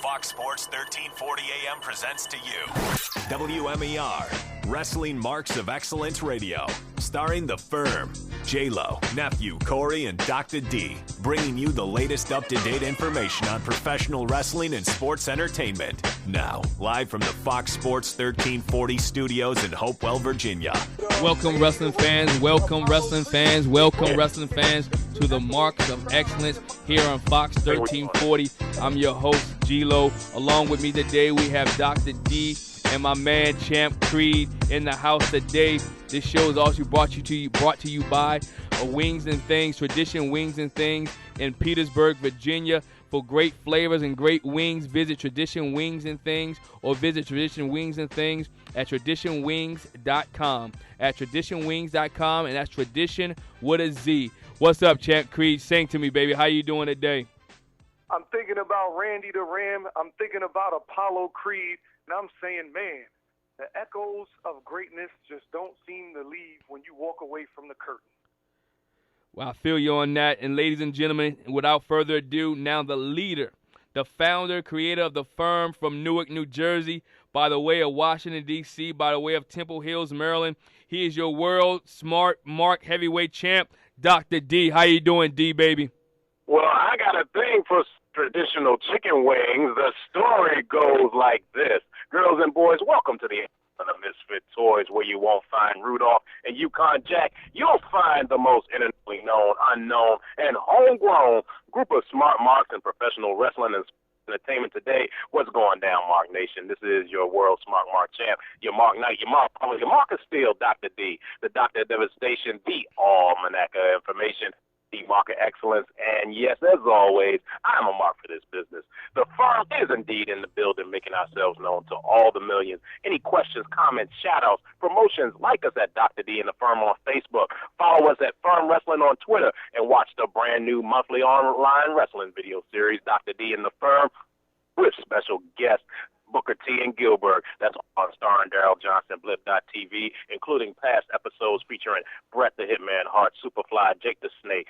Fox Sports 1340 AM presents to you WMER, Wrestling Marks of Excellence Radio, starring The Firm, J-Lo, Nephew, Corey, and Docta D, bringing you the latest up-to-date information on professional wrestling and sports entertainment. Now, live from the Fox Sports 1340 studios in Hopewell, Virginia. Welcome, wrestling fans. Welcome, wrestling fans. Welcome, wrestling fans, to the Marks of Excellence here on Fox 1340. I'm your host, G-Lo. Along with me today, we have Dr. D and my man, Champ Creed, in the house today. This show is also brought to you by Wings and Things, Tradition Wings and Things in Petersburg, Virginia. For great flavors and great wings, visit Tradition Wings and Things or visit Tradition Wings and Things at traditionwings.com. At traditionwings.com, and that's tradition with a Z. What's up, Champ Creed? Sing to me, baby. How you doing today? I'm thinking about Randy the Ram. I'm thinking about Apollo Creed. And I'm saying, man, the echoes of greatness just don't seem to leave when you walk away from the curtain. Well, I feel you on that. And ladies and gentlemen, without further ado, now the leader, the founder, creator of the firm from Newark, New Jersey, by the way of Washington, D.C., by the way of Temple Hills, Maryland. He is your world smart mark heavyweight champ, Dr. D. How you doing, D, baby? Well, I got a thing for traditional chicken wings. The story goes like this. Girls and boys, welcome to the Misfit Toys, where you won't find Rudolph and Yukon Jack. You'll find the most internationally known, unknown, and homegrown group of smart marks in professional wrestling and entertainment today. What's going down, Mark Nation? This is your world smart mark champ, your Mark Knight, your Mark is still Dr. D, the Doctor of Devastation, the almanac of information, the mark of excellence, and yes, as always, I'm a mark for this business. The firm is indeed in the building, making ourselves known to all the millions. Any questions, comments, shout-outs, promotions, like us at Dr. D and the Firm on Facebook. Follow us at Firm Wrestling on Twitter, and watch the brand new monthly online wrestling video series, Dr. D and the Firm, with special guests Booker T and Gilbert. That's on starring Daryl Johnson, Blip.tv, including past episodes featuring Bret the Hitman Hart, Superfly, Jake the Snake,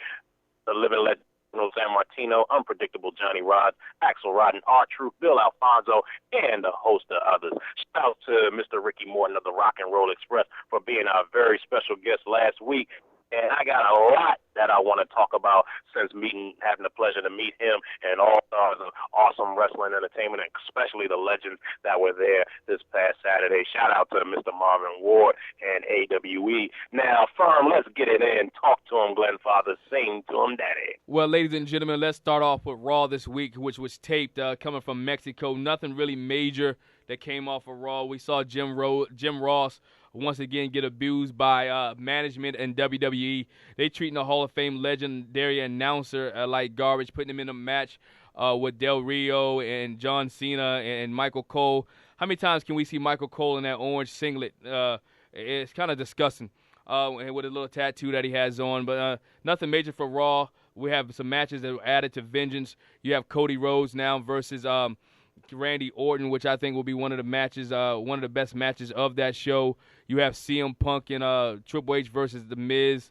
the Living Legend, San Martino, Unpredictable Johnny Rod, Axel Rodden, R-Truth, Bill Alfonso, and a host of others. Shout out to Mr. Ricky Morton of the Rock and Roll Express for being our very special guest last week. And I got a lot that I want to talk about since having the pleasure to meet him and all stars of awesome wrestling entertainment, and especially the legends that were there this past Saturday. Shout out to Mr. Marvin Ward and AWE. Now, Firm, let's get it in. Talk to him, Glenn Father. Sing to him, Daddy. Well, ladies and gentlemen, let's start off with Raw this week, which was taped coming from Mexico. Nothing really major that came off of Raw. We saw Jim Ross once again get abused by management and WWE. They treating the Hall of Fame legendary announcer like garbage, putting him in a match with Del Rio and John Cena and Michael Cole. How many times can we see Michael Cole in that orange singlet? It's kind of disgusting, and with a little tattoo that he has on. But nothing major for Raw. We have some matches that were added to Vengeance. You have Cody Rhodes now versus Randy Orton, which I think will be one of the matches, one of the best matches of that show. You have CM Punk and Triple H versus The Miz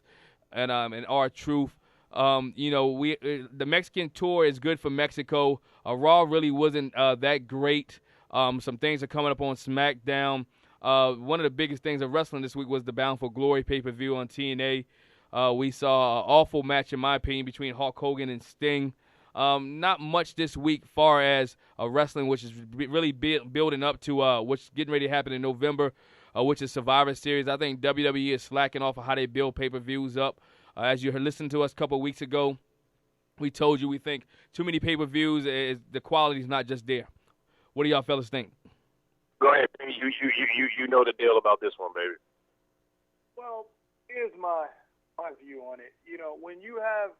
and R-Truth. The Mexican tour is good for Mexico. Raw really wasn't that great. Some things are coming up on SmackDown. One of the biggest things of wrestling this week was the Bound for Glory pay-per-view on TNA. We saw an awful match, in my opinion, between Hulk Hogan and Sting. Not much this week far as wrestling, which is really building up to what's getting ready to happen in November, which is Survivor Series. I think WWE is slacking off of how they build pay-per-views up. As you listened to us a couple of weeks ago, we told you we think too many pay-per-views, the quality is not just there. What do y'all fellas think? Go ahead, baby. You know the deal about this one, baby. Well, here's my view on it. You know, when you have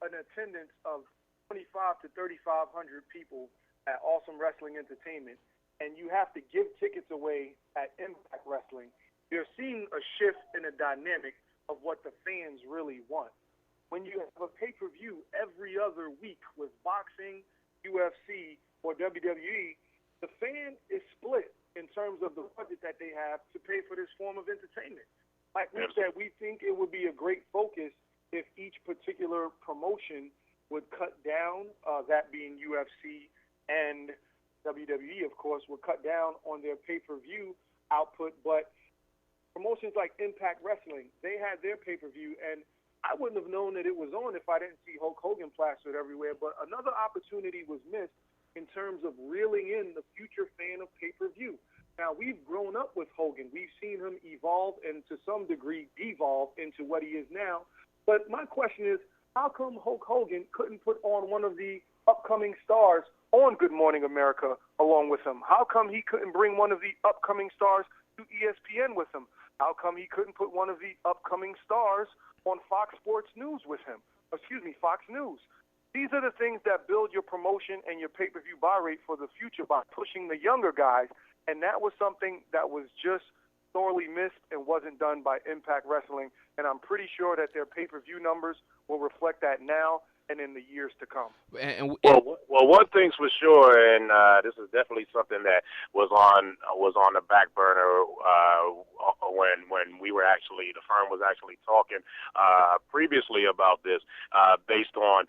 an attendance of 25 to 3,500 people at Awesome Wrestling Entertainment, and you have to give tickets away at Impact Wrestling, you're seeing a shift in the dynamic of what the fans really want. When you have a pay-per-view every other week with boxing, UFC, or WWE, the fan is split in terms of the budget that they have to pay for this form of entertainment. Like we said, we think it would be a great focus if each particular promotion would cut down, that being UFC, And WWE, of course, will cut down on their pay-per-view output, but promotions like Impact Wrestling, they had their pay-per-view, and I wouldn't have known that it was on if I didn't see Hulk Hogan plastered everywhere. But another opportunity was missed in terms of reeling in the future fan of pay-per-view. Now, we've grown up with Hogan. We've seen him evolve and to some degree devolve into what he is now. But my question is, how come Hulk Hogan couldn't put on one of the upcoming stars on Good Morning America along with him? How come he couldn't bring one of the upcoming stars to ESPN with him? How come he couldn't put one of the upcoming stars on Fox Sports News with him? Fox News. These are the things that build your promotion and your pay-per-view buy rate for the future by pushing the younger guys, and that was something that was just sorely missed and wasn't done by Impact Wrestling, and I'm pretty sure that their pay-per-view numbers will reflect that now and in the years to come. Well, one thing's for sure, and this is definitely something that was on the back burner when the firm was actually talking previously about this, based on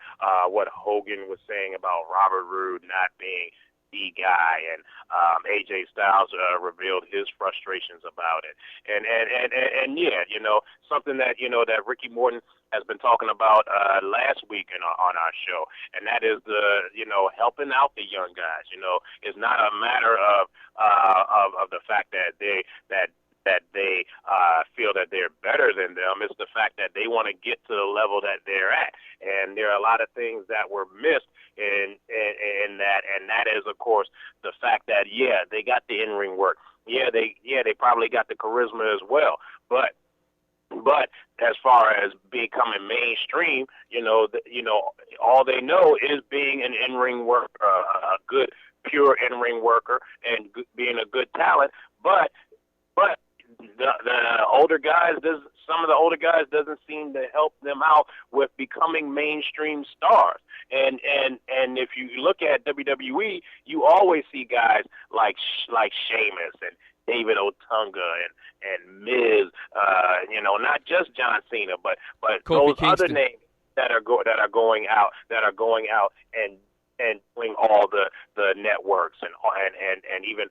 what Hogan was saying about Robert Roode not being the guy, and AJ Styles revealed his frustrations about it, and yeah, something that that Ricky Morton has been talking about last week on our show, and that is the helping out the young guys. It's not a matter of the fact that they feel that they're better than them. It's the fact that they want to get to the level that they're at, and there are a lot of things that were missed in that, and that is, of course, the fact that they got the in-ring work. They probably got the charisma as well, but as far as becoming mainstream, all they know is being an in-ring worker, a good, pure in-ring worker, and being a good talent. But the older guys, some of the older guys doesn't seem to help them out with becoming mainstream stars. And if you look at WWE, you always see guys like Sheamus and David Otunga and Miz, not just John Cena, but those Kingston. other names that are going out and doing all the networks and even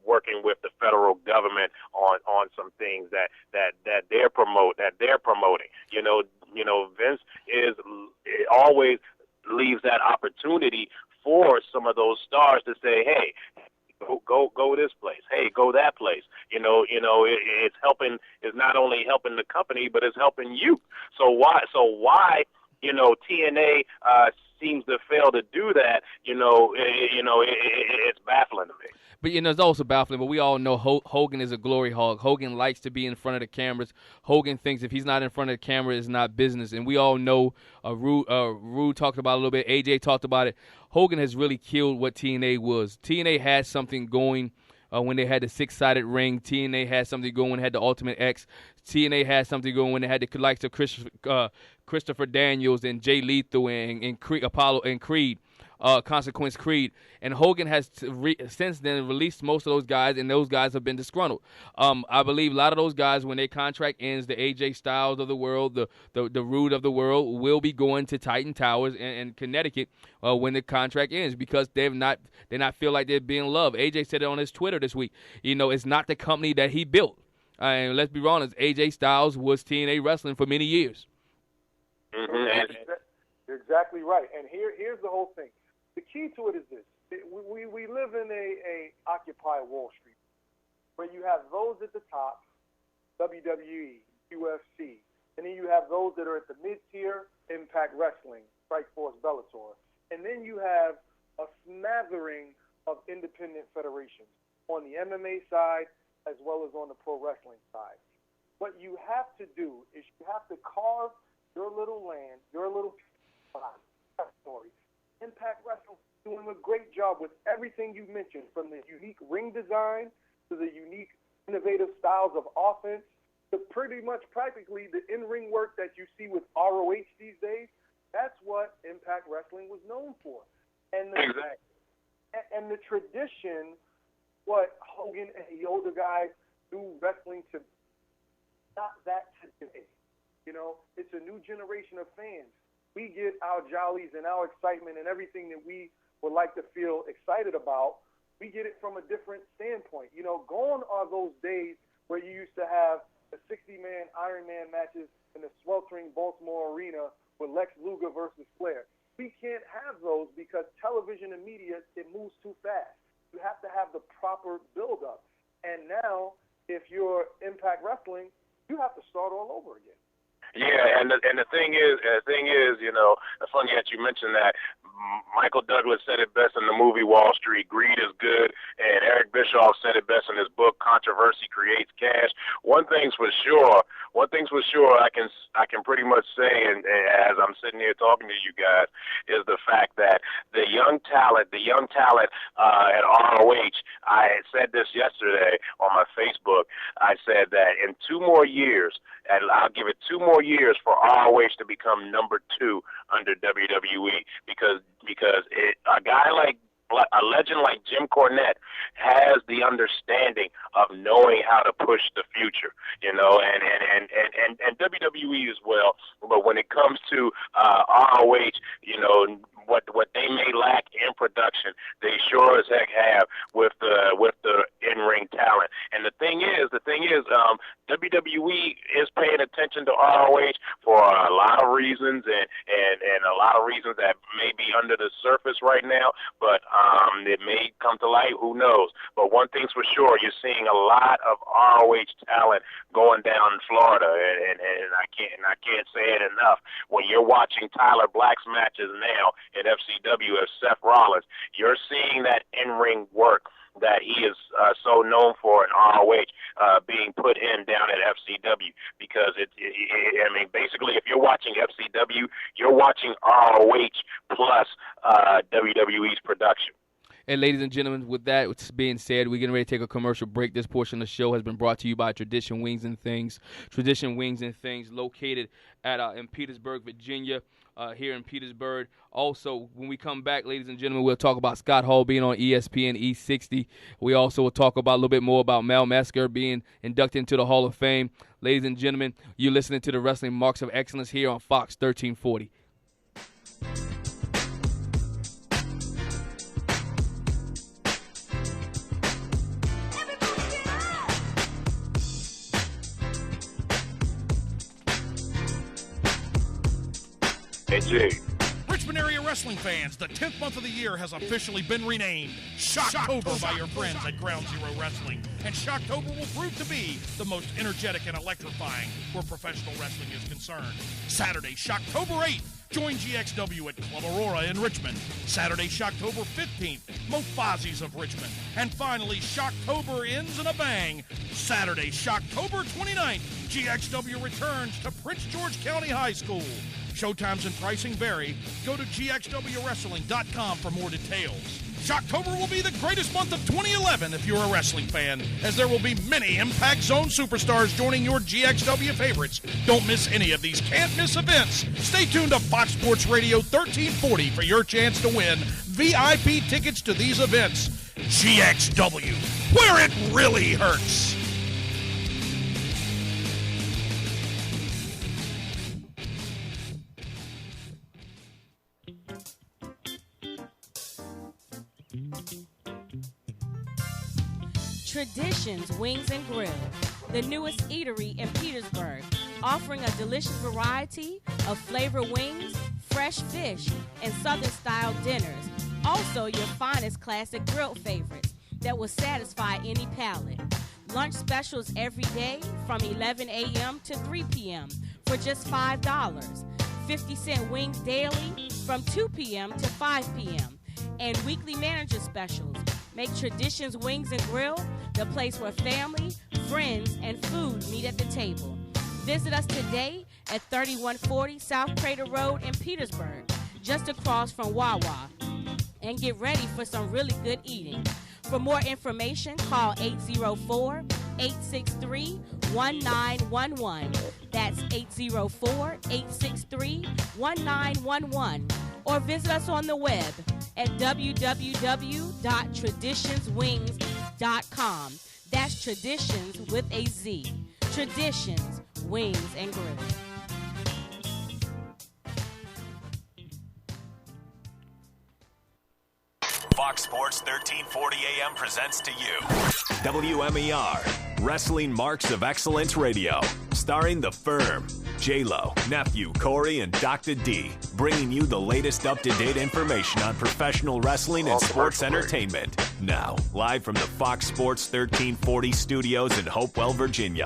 working with the federal government on some things that they're promoting. Vince always leaves that opportunity for some of those stars to say, hey, go this place. Hey, go that place. It's helping. It's not only helping the company, but it's helping you. So why TNA seems to fail to do that? It's baffling to me. But, it's also baffling, but we all know Hogan is a glory hog. Hogan likes to be in front of the cameras. Hogan thinks if he's not in front of the camera, it's not business. And we all know, Rude talked about it a little bit, AJ talked about it. Hogan has really killed what TNA was. TNA had something going when they had the six-sided ring. TNA had something going when they had the Ultimate X. TNA had something going when they had the likes of Christopher Daniels and Jay Lethal and Apollo and Creed. Consequence Creed, and Hogan has since then released most of those guys, and those guys have been disgruntled. I believe a lot of those guys, when their contract ends, the AJ Styles of the world, the Rude of the world, will be going to Titan Towers in Connecticut when the contract ends, because they not feel like they're being loved. AJ said it on his Twitter this week. It's not the company that he built. And let's be honest, AJ Styles was TNA wrestling for many years. Mm-hmm. You're exactly right. And here's the whole thing. The key to it is this. We live in a Occupy Wall Street, where you have those at the top, WWE, UFC, and then you have those that are at the mid-tier, Impact Wrestling, Strikeforce, Bellator. And then you have a smattering of independent federations on the MMA side as well as on the pro wrestling side. What you have to do is you have to carve your little land, your little story. Impact Wrestling is doing a great job with everything you mentioned, from the unique ring design to the unique innovative styles of offense to pretty much practically the in-ring work that you see with ROH these days. That's what Impact Wrestling was known for. And the tradition, what Hogan and the older guys do wrestling to, not that today. It's a new generation of fans. We get our jollies and our excitement and everything that we would like to feel excited about, we get it from a different standpoint. You know, gone are those days where you used to have the 60-man Ironman matches in the sweltering Baltimore arena with Lex Luger versus Flair. We can't have those because television and media, it moves too fast. You have to have the proper build-up. And now, if you're Impact Wrestling, you have to start all over again. Yeah, and the thing is, you know, it's funny that you mentioned that. Michael Douglas said it best in the movie Wall Street, greed is good, and Eric Bischoff said it best in his book, Controversy Creates Cash. One thing's for sure, I can pretty much say, and as I'm sitting here talking to you guys, is the fact that the young talent at ROH, I said this yesterday on my Facebook, I said that in 2 more years, and I'll give it 2 more years for ROH to become number 2 under WWE, because a legend like Jim Cornette has the understanding of knowing how to push the future, you know, and WWE as well. But when it comes to ROH, you know, what they may lack in production, they sure as heck have with the in-ring talent. And the thing is, WWE is paying attention to ROH for a lot of reasons, and a lot of reasons that may be under the surface right now, but it may come to light. Who knows? But one thing's for sure, you're seeing a lot of ROH talent going down in Florida, and I can't say it enough. When you're watching Tyler Black's matches now at FCW as Seth Rollins, you're seeing that in-ring work that he is so known for in ROH being put in down at FCW, because I mean, basically, if you're watching FCW, you're watching ROH plus WWE's production. And ladies and gentlemen, with that being said, we're getting ready to take a commercial break. This portion of the show has been brought to you by Tradition Wings and Things. Tradition Wings and Things, located at in Petersburg, Virginia, here in Petersburg. Also, when we come back, ladies and gentlemen, we'll talk about Scott Hall being on ESPN E60. We also will talk about a little bit more about Mel Mesker being inducted into the Hall of Fame. Ladies and gentlemen, you're listening to the Wrestling Marks of Excellence here on Fox 1340. Richmond area wrestling fans, the 10th month of the year has officially been renamed Shocktober by your friends at Ground Zero Wrestling. And Shocktober will prove to be the most energetic and electrifying where professional wrestling is concerned. Saturday, Shocktober 8th, join GXW at Club Aurora in Richmond. Saturday, Shocktober 15th, Mo Fozzie's of Richmond. And finally, Shocktober ends in a bang. Saturday, Shocktober 29th, GXW returns to Prince George County High School. Showtimes and pricing vary. Go to gxwwrestling.com for more details. Shocktober will be the greatest month of 2011 if you're a wrestling fan, as there will be many Impact Zone superstars joining your GXW favorites. Don't miss any of these can't-miss events. Stay tuned to Fox Sports Radio 1340 for your chance to win VIP tickets to these events. GXW, where it really hurts. Traditions Wings and Grill, the newest eatery in Petersburg, offering a delicious variety of flavor wings, fresh fish, and Southern-style dinners. Also, your finest classic grilled favorites that will satisfy any palate. Lunch specials every day from 11 a.m. to 3 p.m. for just $5. 50-cent wings daily from 2 p.m. to 5 p.m. And weekly manager specials. Make Traditions Wings and Grill the place where family, friends, and food meet at the table. Visit us today at 3140 South Crater Road in Petersburg, just across from Wawa, and get ready for some really good eating. For more information, call 804-863-1911. That's 804-863-1911. Or visit us on the web at www.traditionswings.com. That's Traditions with a Z. Traditions, Wings, and Grill. Fox Sports 1340 AM presents to you WMER, Wrestling Marks of Excellence Radio, starring The Firm, J-Lo, Nephew, Corey, and Docta D, bringing you the latest up-to-date information on professional wrestling and sports entertainment. Now, live from the Fox Sports 1340 studios in Hopewell, Virginia.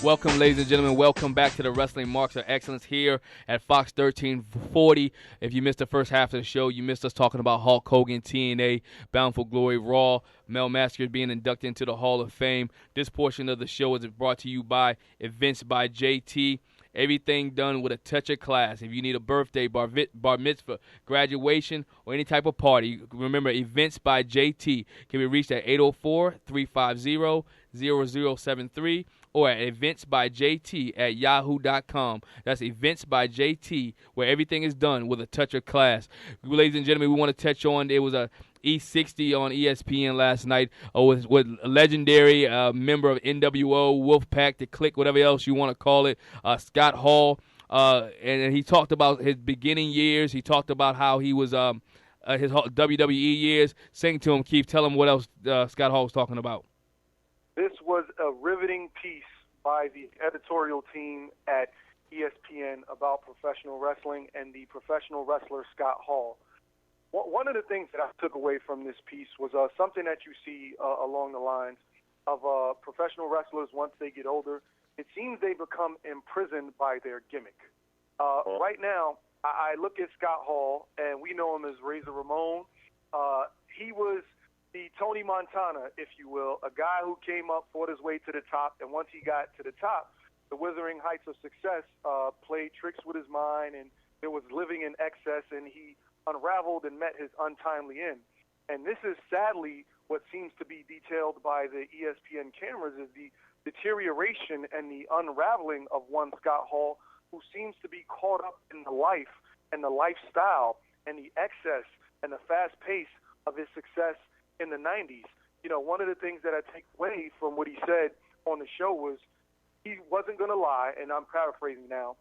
Welcome, ladies and gentlemen. Welcome back to the Wrestling Marks of Excellence here at Fox 1340. If you missed the first half of the show, you missed us talking about Hulk Hogan, TNA, Bound for Glory, Raw, Mel Masker being inducted into the Hall of Fame. This portion of the show is brought to you by Events by JT. Everything done with a touch of class. If you need a birthday, bar mitzvah, graduation, or any type of party, remember Events by JT can be reached at 804-350-0073 or at eventsbyjt@yahoo.com. That's Events by JT, where everything is done with a touch of class. Ladies and gentlemen, we want to touch on, it was a E60 on ESPN last night with a legendary member of NWO, Wolfpack, the Clique, whatever else you want to call it, Scott Hall. And he talked about his beginning years. He talked about how he was his WWE years. Sing to him, Keith. Tell him what else Scott Hall was talking about. This was a riveting piece by the editorial team at ESPN about professional wrestling and the professional wrestler Scott Hall. One of the things that I took away from this piece was something that you see along the lines of professional wrestlers once they get older. It seems they become imprisoned by their gimmick. Right now, I look at Scott Hall, and we know him as Razor Ramon. He was the Tony Montana, if you will, a guy who came up, fought his way to the top, and once he got to the top, the withering heights of success, played tricks with his mind, and there was living in excess, and he unraveled and met his untimely end. And this is sadly what seems to be detailed by the ESPN cameras, is the deterioration and the unraveling of one Scott Hall, who seems to be caught up in the life and the lifestyle and the excess and the fast pace of his success in the 90s. You know, one of the things that I take away from what he said on the show was he wasn't going to lie, and I'm paraphrasing now.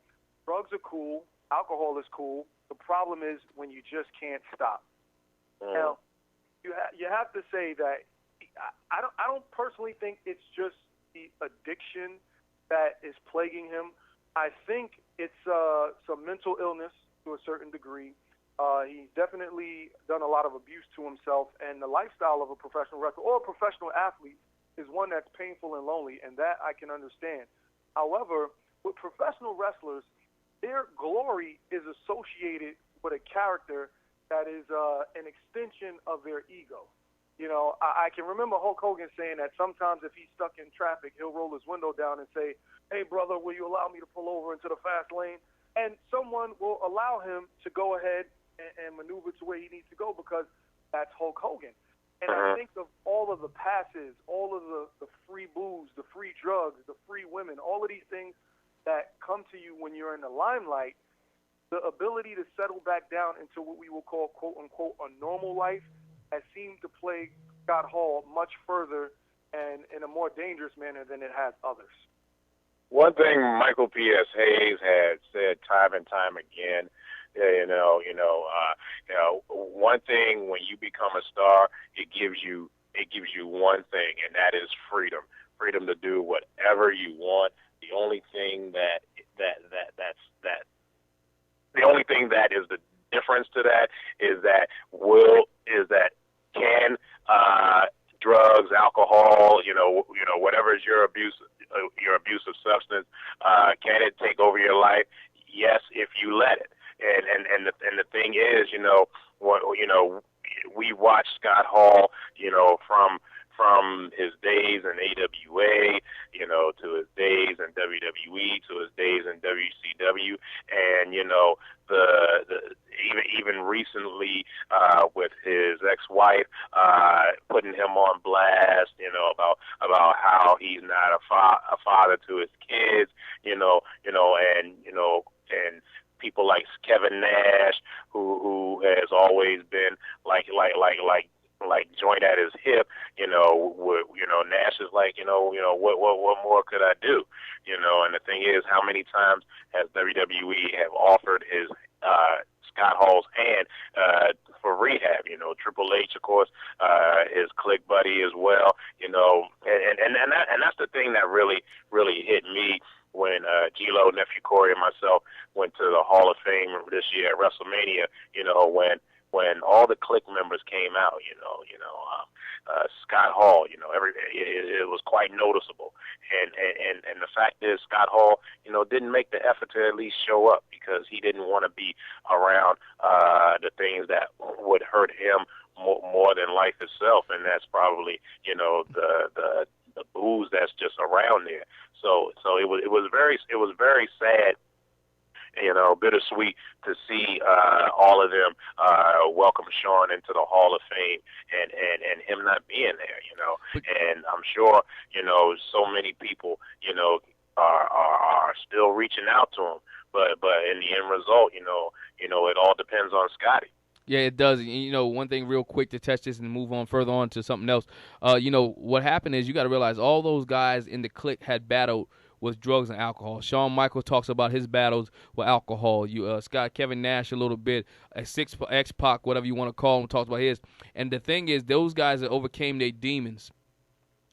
Drugs are cool. Alcohol is cool. The problem is when you just can't stop. Now, you have to say that I don't personally think it's just the addiction that is plaguing him. I think it's some mental illness to a certain degree. He's definitely done a lot of abuse to himself, and the lifestyle of a professional wrestler or a professional athlete is one that's painful and lonely, and that I can understand. However, with professional wrestlers, their glory is associated with a character that is an extension of their ego. You know, I can remember Hulk Hogan saying that sometimes if he's stuck in traffic, he'll roll his window down and say, "Hey, brother, will you allow me to pull over into the fast lane?" And someone will allow him to go ahead and maneuver to where he needs to go because that's Hulk Hogan. And I think of all of the passes, all of the free booze, the free drugs, the free women, all of these things that come to you when you're in the limelight, the ability to settle back down into what we will call, quote-unquote, a normal life has seemed to plague Scott Hall much further and in a more dangerous manner than it has others. One thing Michael P.S. Hayes had said time and time again, one thing when you become a star, it gives you one thing, and that is freedom to do whatever you want. The only thing that is the difference to that is that can drugs, alcohol, whatever is your abusive substance, can it take over your life? Yes, if you let it. And the thing is, we watched Scott Hall, from his days in AWA, to his days in WWE, to his days in WCW, and even recently with his ex-wife, putting him on blast, about how he's not a father to his kids, and people like Kevin Nash, who has always been like joint at his hip, Nash is like, what more could I do? And the thing is, how many times has WWE have offered his Scott Hall's hand for rehab. You know, Triple H, of course, his clique buddy as well. You know, and that's the thing that really hit me when G-Lo, nephew Corey, and myself went to the Hall of Fame this year at WrestleMania. You know, when all the clique members came out. Scott Hall, you know, it was quite noticeable. And the fact is, Scott Hall, you know, didn't make the effort to at least show up because he didn't want to be around the things that would hurt him more than life itself, and that's probably, you know, the booze that's just around there. So it was very sad, you know, bittersweet to see all of them welcome Sean into the Hall of Fame and him not being there, you know. And I'm sure, you know, so many people, you know, are still reaching out to him. But in the end result, you know, it all depends on Scotty. Yeah, it does. You know, one thing real quick to touch this and move on further on to something else. You know, what happened is you got to realize all those guys in the clique had battled with drugs and alcohol. Shawn Michaels talks about his battles with alcohol. Kevin Nash a little bit, X-Pac, whatever you want to call him, talks about his. And the thing is, those guys that overcame their demons.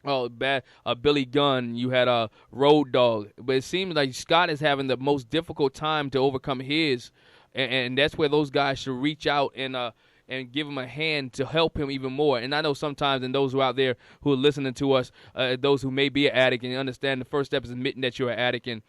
Billy Gunn, you had Road Dogg. But it seems like Scott is having the most difficult time to overcome his. And that's where those guys should reach out and give him a hand to help him even more. And I know sometimes, and those who are out there who are listening to us, those who may be an addict and understand the first step is admitting that you're an addict and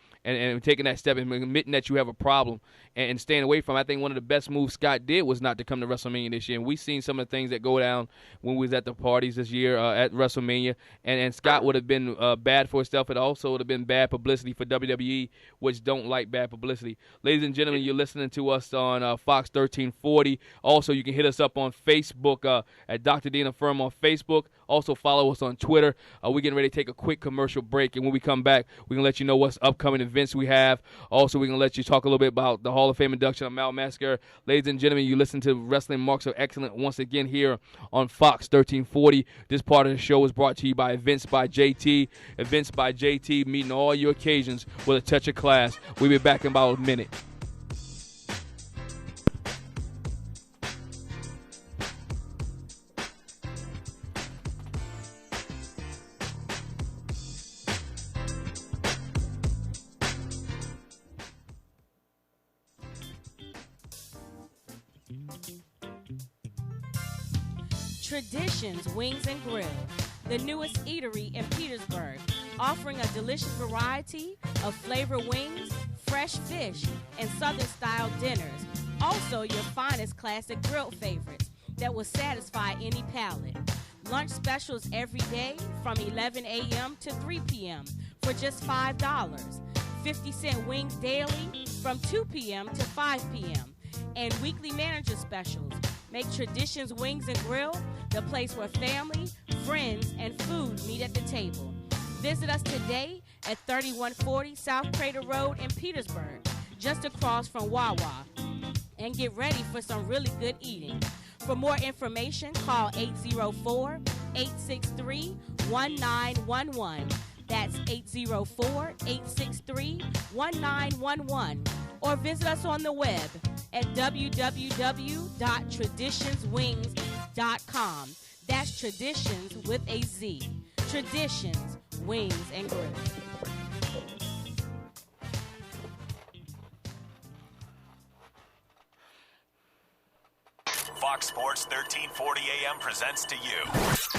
taking that step and admitting that you have a problem and staying away from it. I think one of the best moves Scott did was not to come to WrestleMania this year. And we've seen some of the things that go down when we was at the parties this year at WrestleMania. And Scott would have been bad for himself. It also would have been bad publicity for WWE, which don't like bad publicity. Ladies and gentlemen, you're listening to us on Fox 1340. Also, you can hit us up on Facebook at Dr. Dina Firm on Facebook. Also, follow us on Twitter. We're getting ready to take a quick commercial break, and when we come back, we're going to let you know what's upcoming events we have. Also, we're going to let you talk a little bit about the Hall of Fame induction of Mal Massacre. Ladies and gentlemen, you listen to Wrestling Marks of Excellence once again here on Fox 1340. This part of the show is brought to you by Events by JT. Events by JT, meeting all your occasions with a touch of class. We'll be back in about a minute. Traditions Wings and Grill, the newest eatery in Petersburg, offering a delicious variety of flavor wings, fresh fish, and Southern-style dinners. Also, your finest classic grilled favorites that will satisfy any palate. Lunch specials every day from 11 a.m. to 3 p.m. for just $5. 50-cent wings daily from 2 p.m. to 5 p.m. And weekly manager specials. Make Traditions Wings and Grill the place where family, friends, and food meet at the table. Visit us today at 3140 South Crater Road in Petersburg, just across from Wawa, and get ready for some really good eating. For more information, call 804-863-1911. That's 804-863-1911. Or visit us on the web at www.traditionswings.com. That's Traditions with a Z. Traditions, Wings, and Grill. Fox Sports 1340 AM presents to you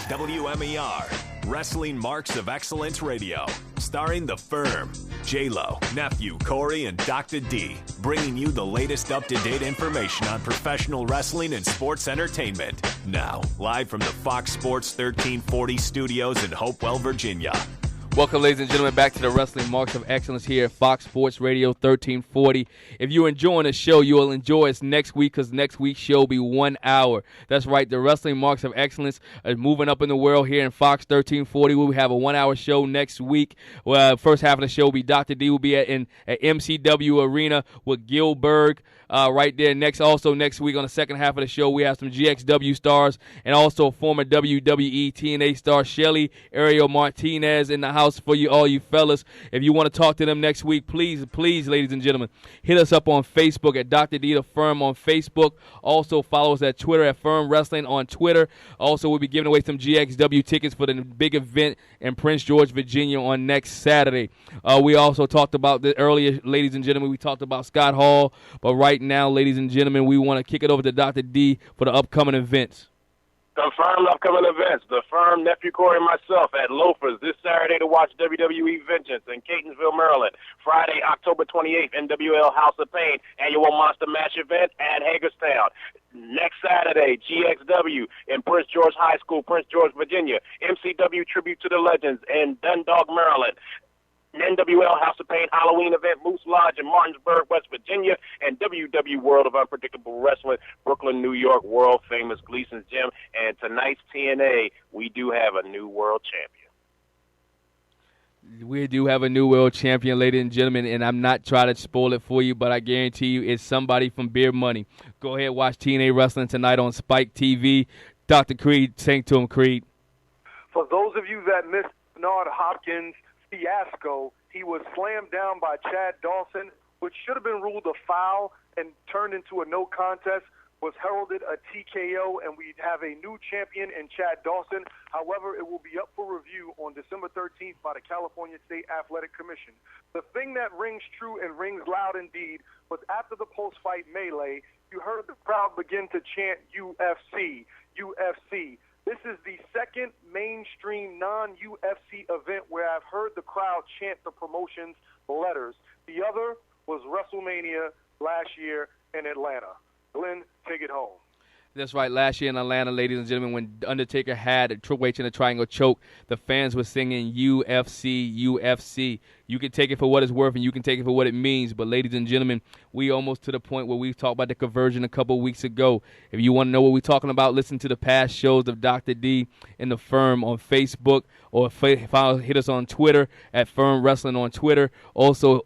WMER, Wrestling Marks of Excellence Radio, starring The Firm, J-Lo, nephew Corey, and Docta D, bringing you the latest up-to-date information on professional wrestling and sports entertainment. Now, live from the Fox Sports 1340 studios in Hopewell, Virginia. Welcome, ladies and gentlemen, back to the Wrestling Marks of Excellence here at Fox Sports Radio 1340. If you're enjoying the show, you will enjoy us next week because next week's show will be 1 hour. That's right, the Wrestling Marks of Excellence is moving up in the world here in Fox 1340. We will have a 1 hour show next week. First half of the show will be Dr. D will be at MCW Arena with Gilbert. Right there next week on the second half of the show, we have some GXW stars and also former WWE TNA star Shelly Ariel Martinez in the house. house for you, all you fellas. If you want to talk to them next week, please, ladies and gentlemen, hit us up on Facebook at Dr. D The Firm on Facebook. Also, follow us at Twitter at Firm Wrestling on Twitter. Also, we'll be giving away some GXW tickets for the big event in Prince George, Virginia on next Saturday. We also talked about this earlier, ladies and gentlemen. We talked about Scott Hall. But right now, ladies and gentlemen, we want to kick it over to Dr. D for the upcoming events. Confirmed upcoming events. The Firm, Nephew Corey, and myself at Loafers this Saturday to watch WWE Vengeance in Catonsville, Maryland. Friday, October 28th, NWL House of Pain annual Monster Match event at Hagerstown. Next Saturday, GXW in Prince George High School, Prince George, Virginia. MCW Tribute to the Legends in Dundalk, Maryland. NWL House of Pain Halloween event, Moose Lodge in Martinsburg, West Virginia, and WW World of Unpredictable Wrestling, Brooklyn, New York, world famous Gleason's Gym. And tonight's TNA, we do have a new world champion. We do have a new world champion, ladies and gentlemen, and I'm not trying to spoil it for you, but I guarantee you it's somebody from Beer Money. Go ahead, watch TNA Wrestling tonight on Spike TV. Dr. Creed, sing to him, Creed. For those of you that missed Bernard Hopkins' fiasco, he was slammed down by Chad Dawson, which should have been ruled a foul and turned into a no contest, was heralded a TKO, and we have a new champion in Chad Dawson. However, it will be up for review on December 13th by the California State Athletic Commission. The thing that rings true and rings loud indeed was after the post-fight melee, you heard the crowd begin to chant UFC, UFC. This is the second mainstream non-UFC event where I've heard the crowd chant the promotion's letters. The other was WrestleMania last year in Atlanta. Glenn, take it home. That's right. Last year in Atlanta, ladies and gentlemen, when Undertaker had a Triple H in a triangle choke, the fans were singing UFC, UFC. You can take it for what it's worth and you can take it for what it means. But, ladies and gentlemen, we almost to the point where we talked about the conversion a couple of weeks ago. If you want to know what we're talking about, listen to the past shows of Dr. D and the Firm on Facebook, or hit us on Twitter at Firm Wrestling on Twitter. Also,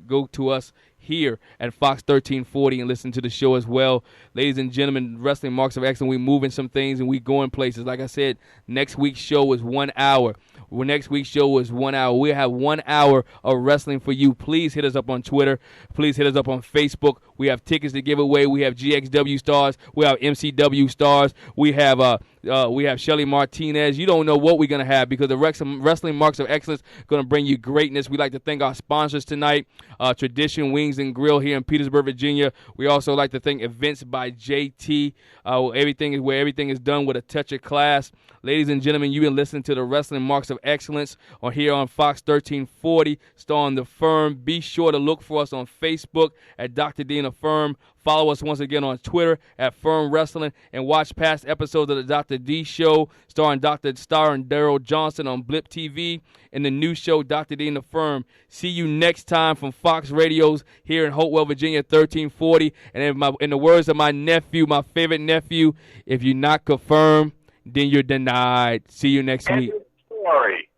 go to us here at Fox 1340 and listen to the show as well. Ladies and gentlemen, Wrestling Marks of Excellence, we moving some things and we going places. Like I said, next week's show is 1 hour. Next week's show is 1 hour. We'll have 1 hour of wrestling for you. Please hit us up on Twitter. Please hit us up on Facebook. We have tickets to give away. We have GXW stars. We have MCW stars. We have Shelly Martinez. You don't know what we're going to have because the Wrestling Marks of Excellence going to bring you greatness. We'd like to thank our sponsors tonight, Tradition Wings and Grill here in Petersburg, Virginia. We also like to thank Events by JT. Everything is done with a touch of class. Ladies and gentlemen, you've been listening to the Wrestling Marks of Excellence here on Fox 1340, starring The Firm. Be sure to look for us on Facebook at Dr. D and The Firm. Follow us once again on Twitter at Firm Wrestling, and watch past episodes of the Dr. D Show starring Daryl Johnson on Blip TV, and the new show Dr. D and The Firm. See you next time from Fox Radios here in Hopewell, Virginia, 1340. And in the words of my nephew, my favorite nephew, if you're not confirmed, then you're denied. See you next week. Story.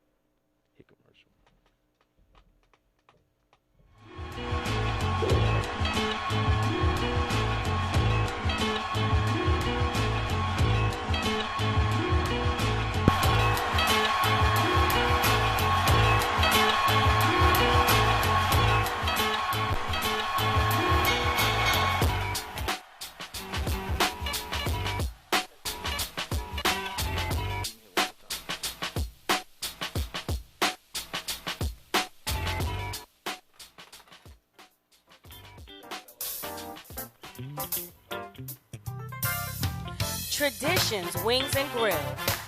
Traditions Wings and Grill,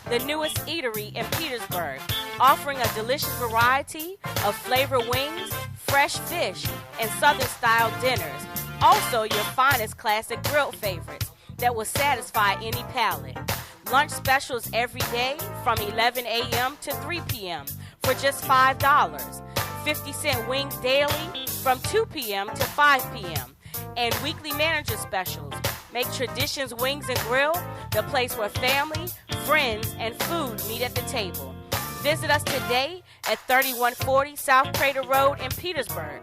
the newest eatery in Petersburg, offering a delicious variety of flavor wings, fresh fish, and Southern-style dinners. Also, your finest classic grilled favorites that will satisfy any palate. Lunch specials every day from 11 a.m. to 3 p.m. for just $5. 50-cent wings daily from 2 p.m. to 5 p.m. And weekly manager specials. Make Traditions Wings and Grill the place where family, friends, and food meet at the table. Visit us today at 3140 South Crater Road in Petersburg.